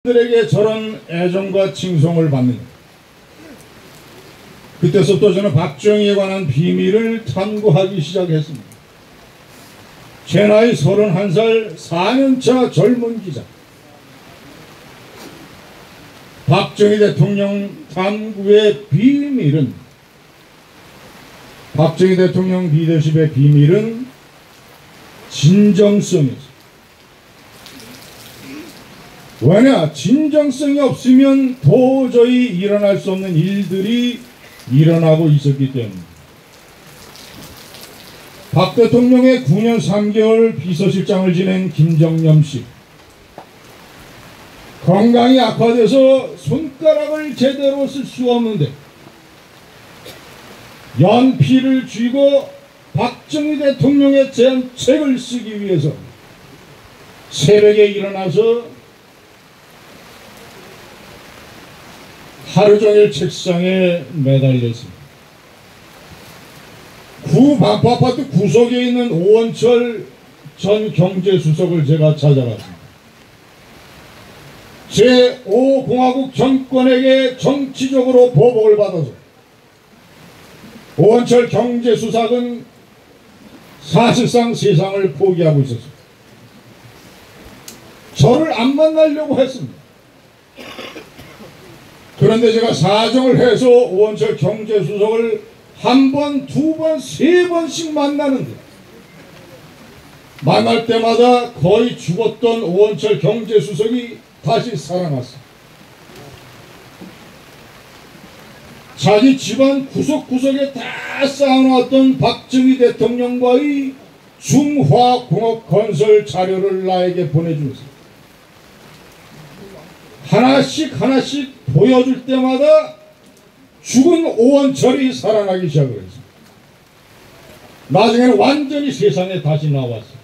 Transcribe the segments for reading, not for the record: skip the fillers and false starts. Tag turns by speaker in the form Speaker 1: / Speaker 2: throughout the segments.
Speaker 1: 들에게 저런 애정과 칭송을 받는 것. 그때서부터 저는 박정희에 관한 비밀을 탐구하기 시작했습니다. 제 나이 31살 4년차 젊은 기자. 박정희 대통령 탐구의 비밀은, 박정희 대통령 리더십의 비밀은 진정성이었습니다. 왜냐? 진정성이 없으면 도저히 일어날 수 없는 일들이 일어나고 있었기 때문입니다. 박 대통령의 9년 3개월 비서실장을 지낸 김정념씨, 건강이 악화돼서 손가락을 제대로 쓸 수 없는데 연필을 쥐고 박정희 대통령의 제안책을 쓰기 위해서 새벽에 일어나서 하루 종일 책상에 매달렸습니다. 구 반포아파트 구석에 있는 오원철 전 경제수석을 제가 찾아갔습니다. 제5공화국 정권에게 정치적으로 보복을 받아서 오원철 경제수석은 사실상 세상을 포기하고 있었습니다. 저를 안 만나려고 했습니다. 그런데 제가 사정을 해서 오원철 경제수석을 한 번, 두 번, 세 번씩 만나는데, 만날 때마다 거의 죽었던 오원철 경제수석이 다시 살아났습니다. 자기 집안 구석구석에 다 쌓아놨던 박정희 대통령과의 중화공업 건설 자료를 나에게 보내주면서 하나씩 보여줄 때마다 죽은 오원철이 살아나기 시작을 했습니다. 나중에는 완전히 세상에 다시 나왔습니다.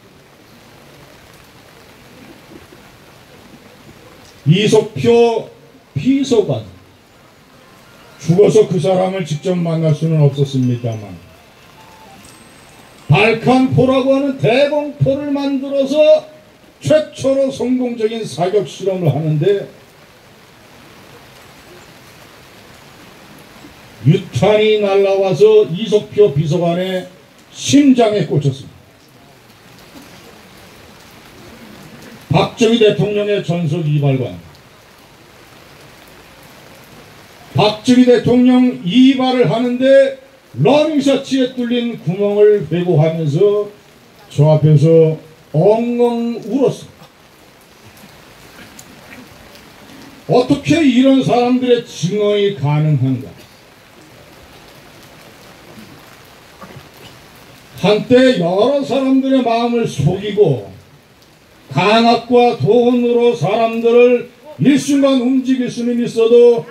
Speaker 1: 이석표 비서관, 죽어서 그 사람을 직접 만날 수는 없었습니다만 발칸포라고 하는 대공포를 만들어서 최초로 성공적인 사격 실험을 하는데 유탄이 날라와서 이석표 비서관의 심장에 꽂혔습니다. 박정희 대통령의 전속 이발관, 박정희 대통령 이발을 하는데 러닝셔츠에 뚫린 구멍을 회고하면서 저 앞에서 엉엉 울었습니다. 어떻게 이런 사람들의 증언이 가능한가? 한때 여러 사람들의 마음을 속이고 강압과 돈으로 사람들을 일순간 움직일 수는 있어도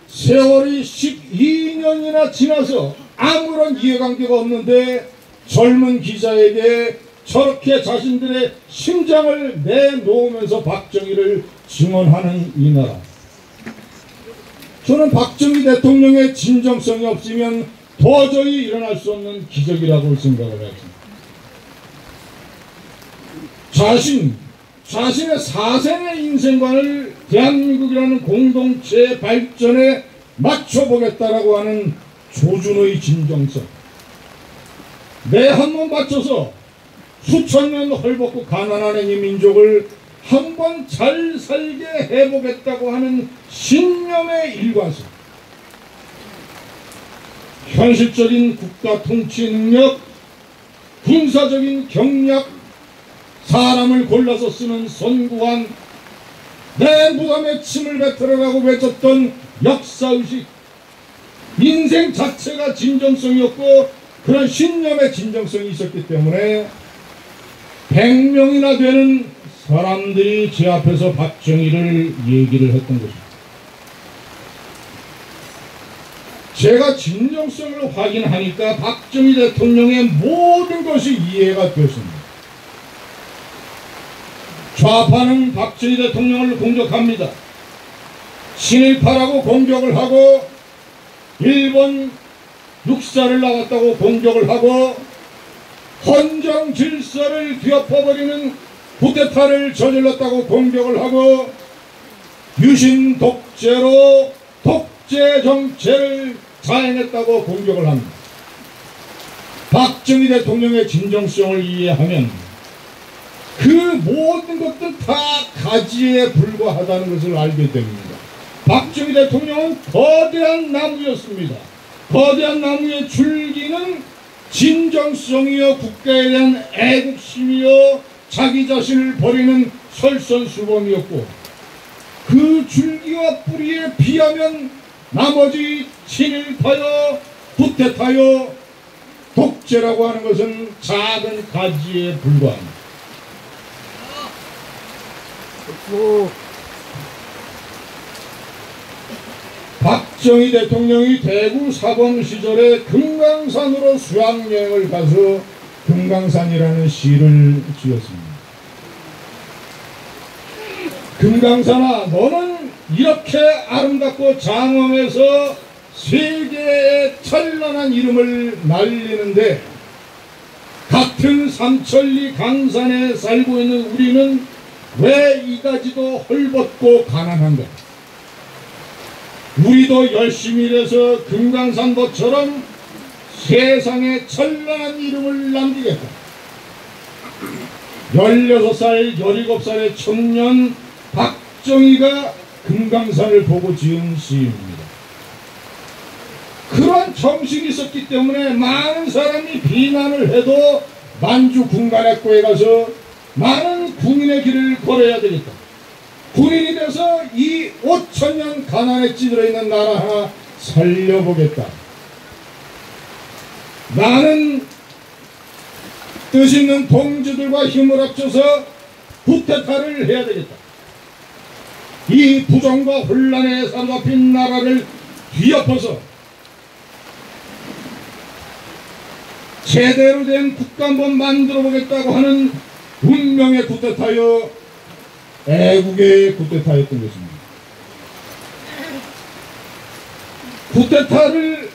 Speaker 1: 세월이 12년이나 지나서 아무런 이해관계가 없는데 젊은 기자에게 저렇게 자신들의 심장을 내놓으면서 박정희를 증언하는 이 나라. 저는 박정희 대통령의 진정성이 없으면 도저히 일어날 수 없는 기적이라고 생각을 했습니다. 자신의 사생의 인생관을 대한민국이라는 공동체의 발전에 맞춰보겠다라고 하는 조준의 진정성. 내 한 번 맞춰서 수천 년 헐벗고 가난한 이 민족을 한번 잘 살게 해보겠다고 하는 신념의 일관성. 현실적인 국가 통치 능력, 군사적인 경략, 사람을 골라서 쓰는 선구안, 내 무덤에 침을 뱉으라고 외쳤던 역사의식, 인생 자체가 진정성이었고 그런 신념의 진정성이 있었기 때문에 100명이나 되는 사람들이 제 앞에서 박정희를 얘기를 했던 것입니다. 제가 진정성을 확인하니까 박정희 대통령의 모든 것이 이해가 됐습니다. 좌파는 박정희 대통령을 공격합니다. 친일파라고 공격을 하고 일본 육사를 나왔다고 공격을 하고 헌정 질서를 뒤엎어버리는 쿠데타를 저질렀다고 공격을 하고 유신 독재로 독재 정체를 자행했다고 공격을 합니다. 박정희 대통령의 진정성을 이해하면 그 모든 것들 다 가지에 불과하다는 것을 알게 됩니다. 박정희 대통령은 거대한 나무였습니다. 거대한 나무의 줄기는 진정성이요, 국가에 대한 애국심이요, 자기 자신을 버리는 설선수범이었고, 그 줄기와 뿌리에 비하면 나머지 친일파요, 쿠데타요, 독재라고 하는 것은 작은 가지에 불과합니다. 박정희 대통령이 대구 사범 시절에 금강산으로 수학여행을 가서 금강산이라는 시를 지었습니다. 금강산아, 너는 이렇게 아름답고 장엄해서 세계의 찬란한 이름을 날리는데 같은 삼천리 강산에 살고 있는 우리는 왜 이가지도 헐벗고 가난한가? 우리도 열심히 일해서 금강산도처럼 세상에 찬란한 이름을 남기겠다. 16살, 17살의 청년 박정희가 금강산을 보고 지은 시입니다. 그런 정신이 있었기 때문에 많은 사람이 비난을 해도 만주 군관학교에 가서 많은 군인의 길을 걸어야 되겠다. 군인이 돼서 이 5천년 가난에 찌들어 있는 나라 하나 살려보겠다. 많은 뜻 있는 동지들과 힘을 합쳐서 쿠데타를 해야 되겠다. 이 부정과 혼란에 사로잡힌 나라를 뒤엎어서 제대로 된 국가 한번 만들어 보겠다고 하는 운명의 쿠데타여, 애국의 쿠데타였던 것입니다.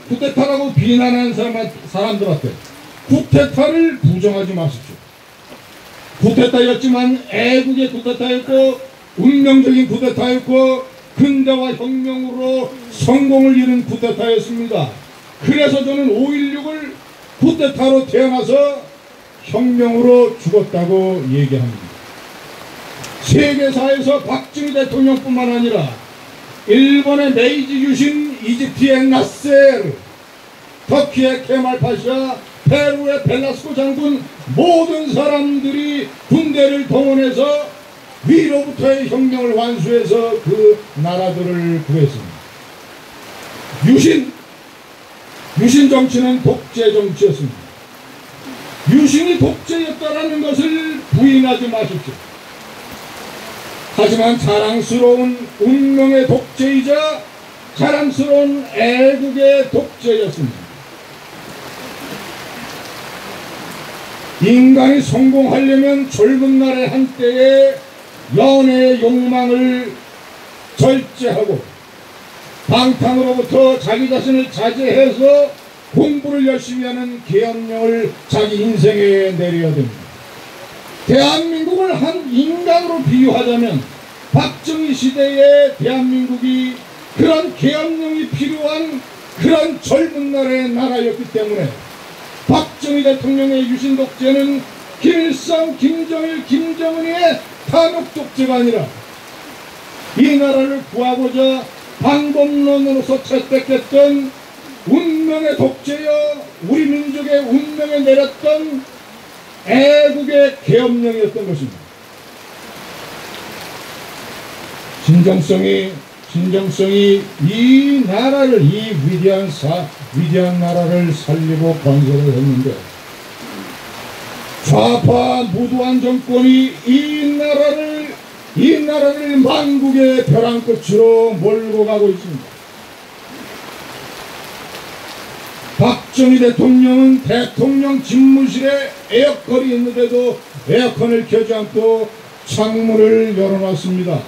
Speaker 1: 쿠데타라고 비난하는 사람들한테 쿠데타를 부정하지 마십시오. 쿠데타였지만 애국의 쿠데타였고 운명적인 쿠데타였고 근대화 혁명으로 성공을 이룬 쿠데타였습니다. 그래서 저는 5.16을 쿠데타로 태어나서 혁명으로 죽었다고 얘기합니다. 세계사에서 박정희 대통령뿐만 아니라 일본의 메이지 유신, 이집트의 나세르, 터키의 케말 파샤, 페루의 벨라스코 장군, 모든 사람들이 군대를 동원해서 위로부터의 혁명을 완수해서 그 나라들을 구했습니다. 유신 정치는 독재 정치였습니다. 유신이 독재였다라는 것을 부인하지 마십시오. 하지만 자랑스러운 운명의 독재이자 자랑스러운 애국의 독재였습니다. 인간이 성공하려면 젊은 날의 한때의 연애의 욕망을 절제하고 방탕으로부터 자기 자신을 자제해서 공부를 열심히 하는 계엄령을 자기 인생에 내려야 됩니다. 대한민국을 한 인간으로 비유하자면 박정희 시대의 대한민국이 그런 계엄령이 필요한 그런 젊은 날의 나라였기 때문에 박정희 대통령의 유신 독재는 김일성, 김정일, 김정은의 탐욕 독재가 아니라 이 나라를 구하고자 방법론으로서 채택했던 운명의 독재여 우리 민족의 운명에 내렸던 애국의 계엄령이었던 것입니다. 진정성이 이 나라를, 이 위대한 나라를 살리고 건설을 했는데 좌파 무도한 정권이 이 나라를 만국의 벼랑끝으로 몰고 가고 있습니다. 박정희 대통령은 대통령 집무실에 에어컨이 있는데도 에어컨을 켜지 않고 창문을 열어놨습니다.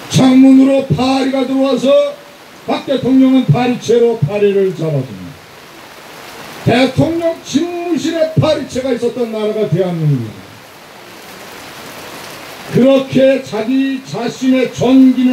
Speaker 1: 창문으로 파리가 들어와서 박 대통령은 파리채로 파리를 잡았습니다. 대통령 집무실에 파리채가 있었던 나라가 대한민국입니다. 그렇게 자기 자신의 존귀는